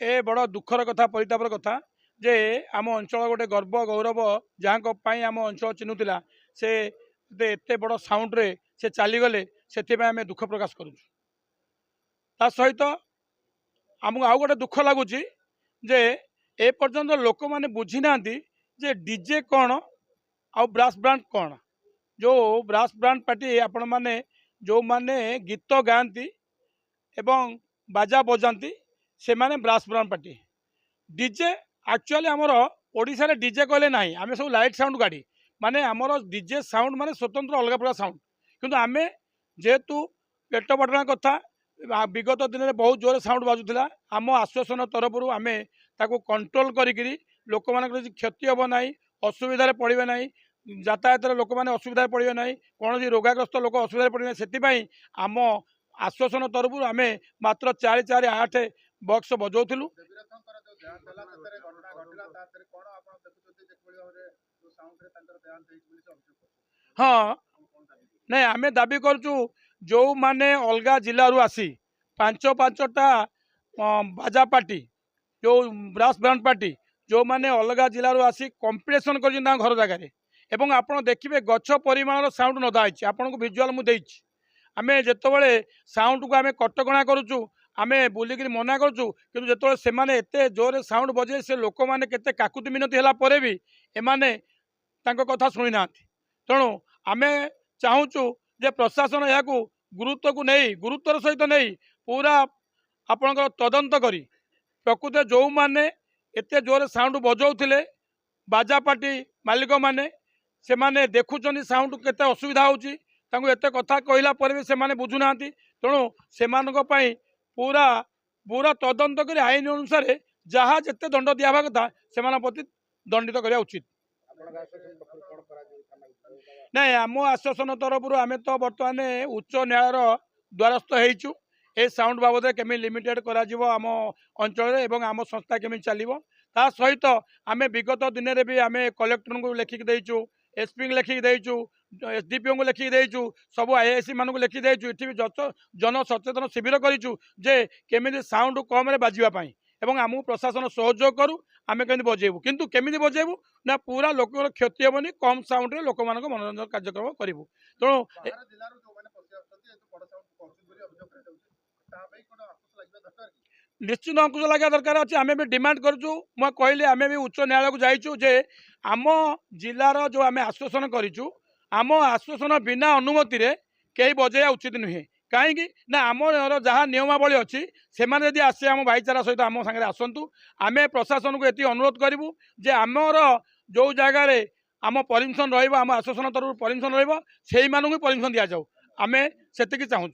ए बड़ दुखर कथा परितापर कथा जे आम अंचल गोटे गर्व गौरव जहाँ आम अंचल चिन्हुला से एत बड़ साउंड से चलीगले से आम दुख प्रकाश करुँ सहित आमको आउ गोटे दुख लगुच जे ए पर्यंत लोक मैंने बुझी ना जे डीजे कौन आउ ब्रास ब्रांड कौन जो ब्रास ब्रांड पार्टी आपण मैंने जो माने गीत गाती एवं बाजा बजाती से माने brass band party DJ actually आमर ओडिशा रे डीजे कहले ना आम सब लाइट साउंड गाड़ी माने आमर डीजे साउंड माने स्वतंत्र अलग प्रकार साउंड किंतु आम जेहेतु पेट बटना कथा विगत दिन में बहुत जोर साउंड बाजुला आम आश्वासन तरफ आम ताको कंट्रोल करी लोक मान क्षति हम ना असुविधा पड़े ना यातायात लोक मैंने असुविधा पड़े ना कौन रोगाग्रस्त लोक असुविधा पड़े से आम आश्वासन तरफ आम मात्र 448 बक्स बजाऊलु। हाँ नहीं आम दाबी करूँ जो माने अलग जिलू आसी पांच पांचटा बाजा पार्टी जो ब्रास ब्रांड पार्टी जो माने अलग जिलू आसी कंपिटिशन कर घर जगार एवं आपड़ देखिए गछ परिमाण साउंड नदाई आपन को भिजुआल मुझे आम जिते साउंड को आम कटकणा करुचु आम बुलिक मना करुचु कि जो से एते जोर साउंड बजे से लोक मैंने केते काकुति मिनती है भी एमाने कथा शुणी ना तेणु आम चाहूँ जे प्रशासन यहाँ गुरुत्व को नहीं गुरुत्वर सहित नहीं पूरा आपणकर तदंत करी प्रकृत जो मैंने एत जोर साउंड बजाऊे बाजा पार्टी मालिक मैंने से माने देखुं साउंड केते असुविधा होची एत कथा कहला पर भी से बुझुना तेणु से पूरा पूरा तदंत कर आईन अनुसार जहाँ जिते दंड दिया कथा से प्रति दंडित करवा उचित। नहीं आम आश्वासन तरफ आम तो बर्तमान उच्च न्यायालय द्वारस्थ होइचु ए साउंड बाबद केमी लिमिटेड आम अंचल एवं आम संस्था केमी चलो ता सहित आम विगत दिन में भी आम कलेक्टर को लिखिक देचु एसपी को लिखिक देचु एसडीपीओ को लिखिक देचु सब आईआईसी मान को लिखि देचु ये जन सचेतन शिविर करूँ जे केमी साउंड कम बाजापी एवं आमको प्रशासन सहयोग करूँ आम केमी बजेबू किंतु केमी बजेबू ना पूरा लोक क्षति हेनी कम साउंड रे लोक मान मनोरंजन कार्यक्रम करूँ तेणु निश्चित अंकुश लगे दरकार अच्छे आम भी डिमांड करूँ मैं कहली आम भी उच्च न्यायालय को जाइचु जे आम जिलार जो आम आश्वासन करूँ आम आश्वासन बिना अनुमति रे कहीं बजाया उचित नुहे कहीं ना आम जहाँ नियमावली अच्छी से मैंने आसे आम भाईचारा सहित आम सागर आसतु आम प्रशासन को ये अनुरोध करूँ जे आमर जो जगार आम परमिशन रम आश्वासन तरफ परमिशन रही परमिशन दि जाऊ आम से चाहूँ।